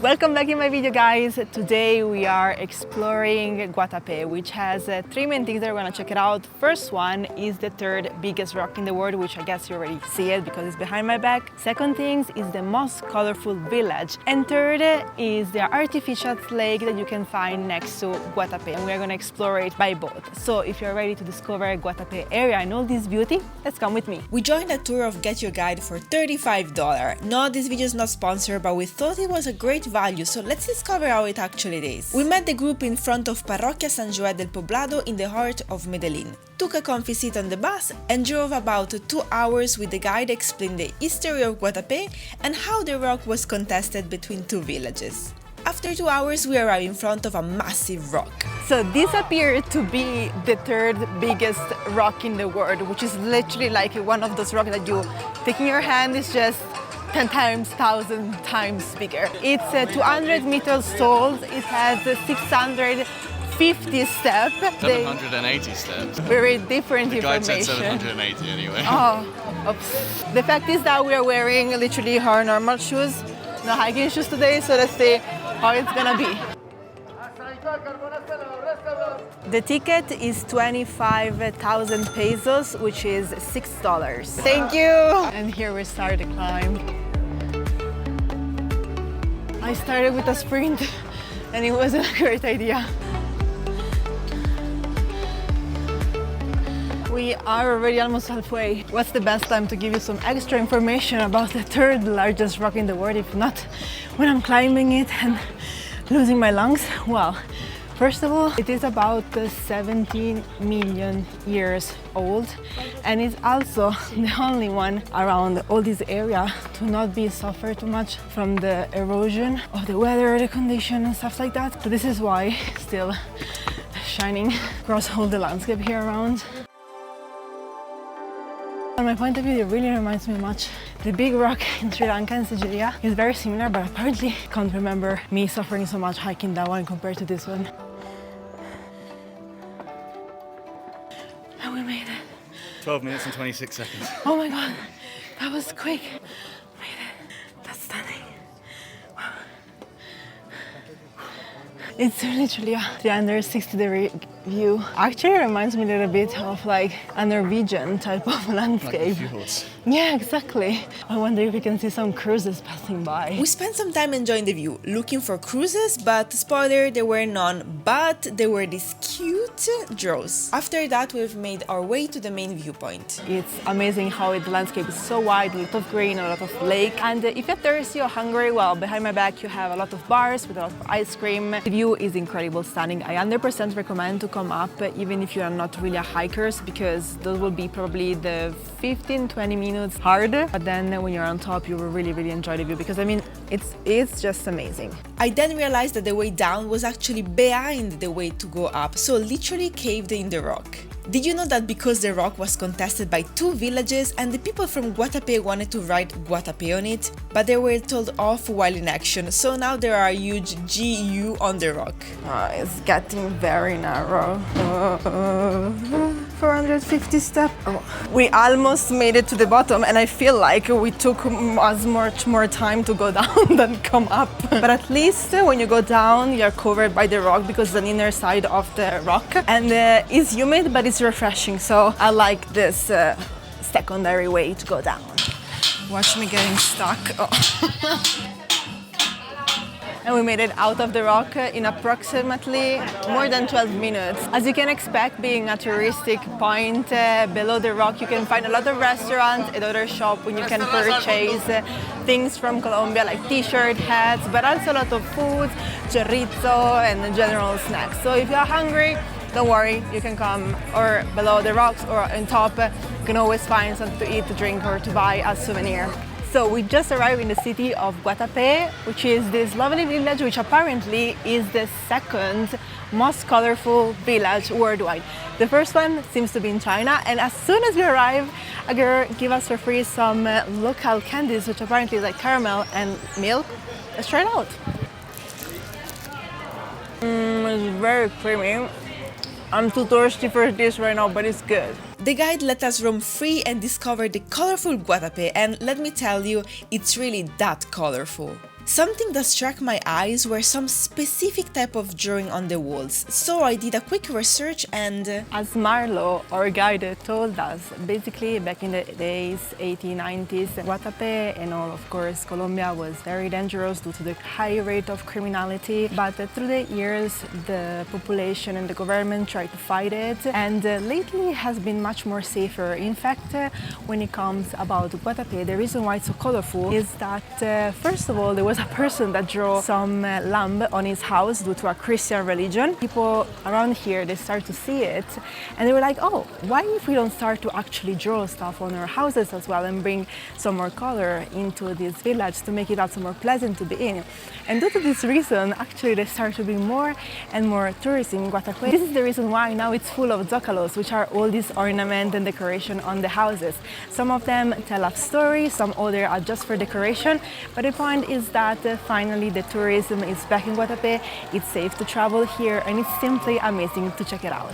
Welcome back in my video, guys. Today we are exploring Guatapé, which has three main things that we're gonna check it out. First one is the third biggest rock in the world, which I guess you already see it because it's behind my back. Second thing is the most colorful village. And third is the artificial lake that you can find next to Guatapé, and we're gonna explore it by boat. So if you're ready to discover Guatapé area and all this beauty, let's come with me. We joined a tour of Get Your Guide for $35. No, this video is not sponsored, but we thought it was a great value, so let's discover how it actually is. We met the group in front of Parroquia San Joé del Poblado in the heart of Medellin, took a comfy seat on the bus and drove about 2 hours with the guide explaining the history of Guatapé and how the rock was contested between two villages. After 2 hours, we arrived in front of a massive rock. So this appeared to be the third biggest rock in the world, which is literally like one of those rocks that you take in your hand is just 10 times, 1,000 times bigger. It's 200 meters tall. It has 650 steps. 780 steps. Very different the guide information. said 780 anyway. Oh, oops. The fact is that we are wearing literally our normal shoes, no hiking shoes today, so let's see how it's gonna be. The ticket is 25,000 pesos, which is $6. Thank you! And here we start the climb. I started with a sprint and it wasn't a great idea. We are already almost halfway. What's the best time to give you some extra information about the third largest rock in the world, if not when I'm climbing it and losing my lungs? Well, first of all, it is about 17 million years old, and it's also the only one around all this area to not be suffered too much from the erosion of the weather, the condition and stuff like that. So this is why it's still shining across all the landscape here around. From my point of view, it really reminds me much. The big rock in Sri Lanka and Sigilia is very similar, but apparently I can't remember me suffering so much hiking that one compared to this one. And we made it. 12 minutes and 26 seconds. Oh my god, that was quick. Made it. That's stunning. Wow. It's literally a 360-degree view. Actually, it reminds me a little bit of like a Norwegian type of landscape. Like fjords. Yeah, exactly. I wonder if we can see some cruises passing by. We spent some time enjoying the view, looking for cruises, but spoiler, there were none, but there were these cute drows. After that, we've made our way to the main viewpoint. It's amazing how the landscape is so wide, a lot of green, a lot of lake. And if you're thirsty or hungry, well, behind my back you have a lot of bars with a lot of ice cream. The view is incredible, stunning. I 100% recommend to come up, even if you are not really a hikers, because those will be probably the 15-20 minutes harder, but then when you're on top you will really enjoy the view, because I mean it's just amazing. I then realized that the way down was actually behind the way to go up, so literally caved in the rock. Did you know that because the rock was contested by two villages and the people from Guatapé wanted to write Guatapé on it, but they were told off while in action, so now there are a huge GU on the rock. It's getting very narrow. 450 steps. Oh. We almost made it to the bottom, and I feel like we took as much more time to go down than come up. But at least when you go down, you're covered by the rock because it's an inner side of the rock, and it's humid, but it's refreshing. So I like this secondary way to go down. Watch me getting stuck. Oh. And we made it out of the rock in approximately more than 12 minutes. As you can expect, being a touristic point below the rock, you can find a lot of restaurants and other shops when you can purchase things from Colombia, like t-shirt, hats, but also a lot of food, chorizo and general snacks. So if you're hungry, don't worry, you can come or below the rocks or on top. You can always find something to eat, to drink or to buy as a souvenir. So we just arrived in the city of Guatapé, which is this lovely village, which apparently is the second most colorful village worldwide. The first one seems to be in China, and as soon as we arrive, a girl gave us for free some local candies, which apparently is like caramel and milk. Let's try it out. It's very creamy. I'm too thirsty for this right now, but it's good. The guide let us roam free and discover the colorful Guatapé, and let me tell you, it's really that colorful. Something that struck my eyes were some specific type of drawing on the walls, so I did a quick research and as Marlo, our guide, told us, basically back in the days, 80s, 90s, Guatapé and all, of course, Colombia was very dangerous due to the high rate of criminality, but through the years the population and the government tried to fight it, and lately it has been much more safer. In fact, when it comes about Guatapé, the reason why it's so colorful is that first of all, there was a person that drew some lamb on his house due to a Christian religion. People around here, they start to see it and they were like, oh, why if we don't start to actually draw stuff on our houses as well and bring some more color into this village to make it also more pleasant to be in. And due to this reason, actually they start to bring more and more tourists in Guatapé. This is the reason why now it's full of zócalos, which are all these ornament and decoration on the houses. Some of them tell a story, some other are just for decoration, but the point is that finally the tourism is back in Guatapé, it's safe to travel here, and it's simply amazing to check it out.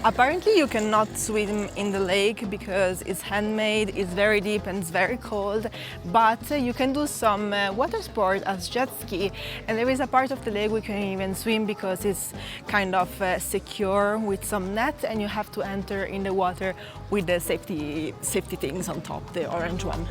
Apparently you cannot swim in the lake because it's handmade, it's very deep and it's very cold, but you can do some water sport as jet ski, and there is a part of the lake we can even swim because it's kind of secure with some net, and you have to enter in the water with the safety things on top, the orange one.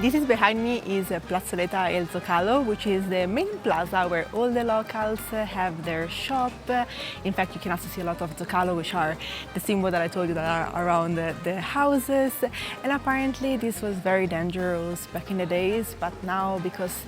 This is behind me is Plazoleta El Zocalo, which is the main plaza where all the locals have their shop. In fact, you can also see a lot of Zocalo, which are the symbol that I told you that are around the houses. And apparently this was very dangerous back in the days, but now because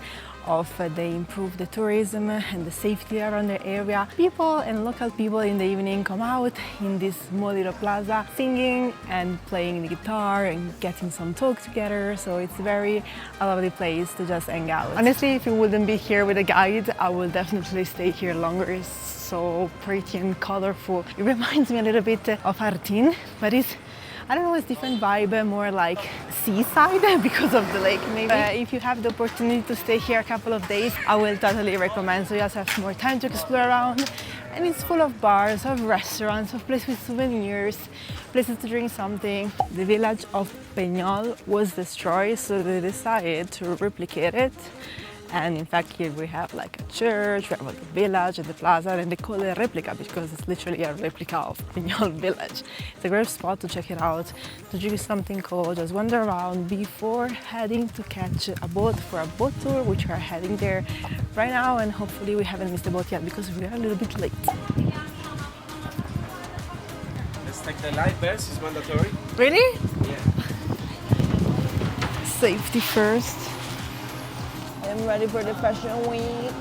of they improve the tourism and the safety around the area, people and local people in the evening come out in this small little plaza singing and playing the guitar and getting some talk together, so it's a lovely place to just hang out. Honestly, if you wouldn't be here with a guide, I would definitely stay here longer. It's so pretty and colorful. It reminds me a little bit of Artin, but I don't know, it's different vibe, more like seaside because of the lake maybe. If you have the opportunity to stay here a couple of days, I will totally recommend, so you just have more time to explore around. And it's full of bars, of restaurants, of places with souvenirs, places to drink something. The village of Peñol was destroyed, so they decided to replicate it. And in fact, here we have like a church, we have the village and the plaza, and they call it a replica because it's literally a replica of Peñol village. It's a great spot to check it out, to drink something cold, just wander around before heading to catch a boat for a boat tour, which we are heading there right now, and hopefully we haven't missed the boat yet because we are a little bit late. Let's take the life vest, it's mandatory. Really? Yeah. Safety first. I'm ready for the fashion week.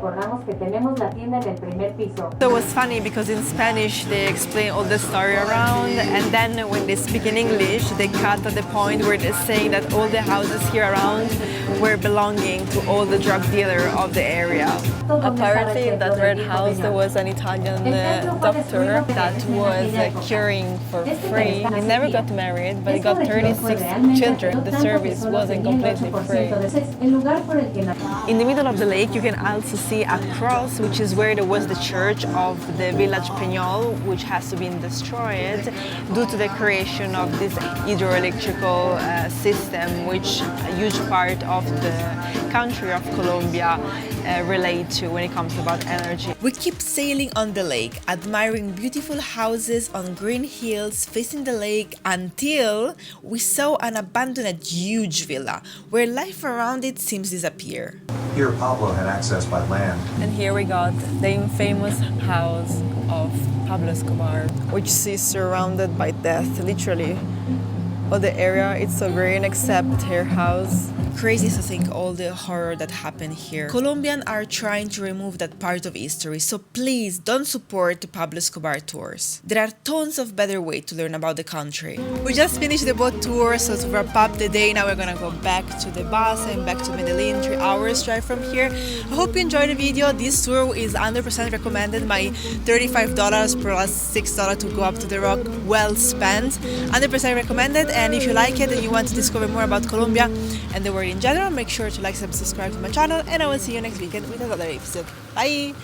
Recordamos que tenemos la tienda en el primer piso. So it was funny because in Spanish they explain all the story around, and then when they speak in English they cut at the point where they say that all the houses here around were belonging to all the drug dealer of the area. Apparently in that red house there was an Italian doctor that was curing for free. He never got married, but he got 36 children. The service wasn't completely free. In the middle of the lake you can also see a cross, which is where there was the church of the village Peñol, which has been destroyed due to the creation of this hydroelectrical system, which a huge part of the country of Colombia relate to when it comes about energy. We keep sailing on the lake, admiring beautiful houses on green hills facing the lake, until we saw an abandoned huge villa where life around it seems to disappear. Here Pablo had access by land. And here we got the infamous house of Pablo Escobar, which is surrounded by death, literally. All the area, it's so green except her house. Crazy to think all the horror that happened here. Colombian are trying to remove that part of history, so please don't support the Pablo Escobar tours. There are tons of better ways to learn about the country. We just finished the boat tour, so to wrap up the day, now we're gonna go back to the bus and back to Medellin, 3 hours drive from here. I hope you enjoyed the video. This tour is 100% recommended. My $35 plus $6 to go up to the rock, well spent. 100% recommended, and if you like it and you want to discover more about Colombia and the world in general, make sure to like and subscribe to my channel, and I will see you next weekend with another episode. Bye!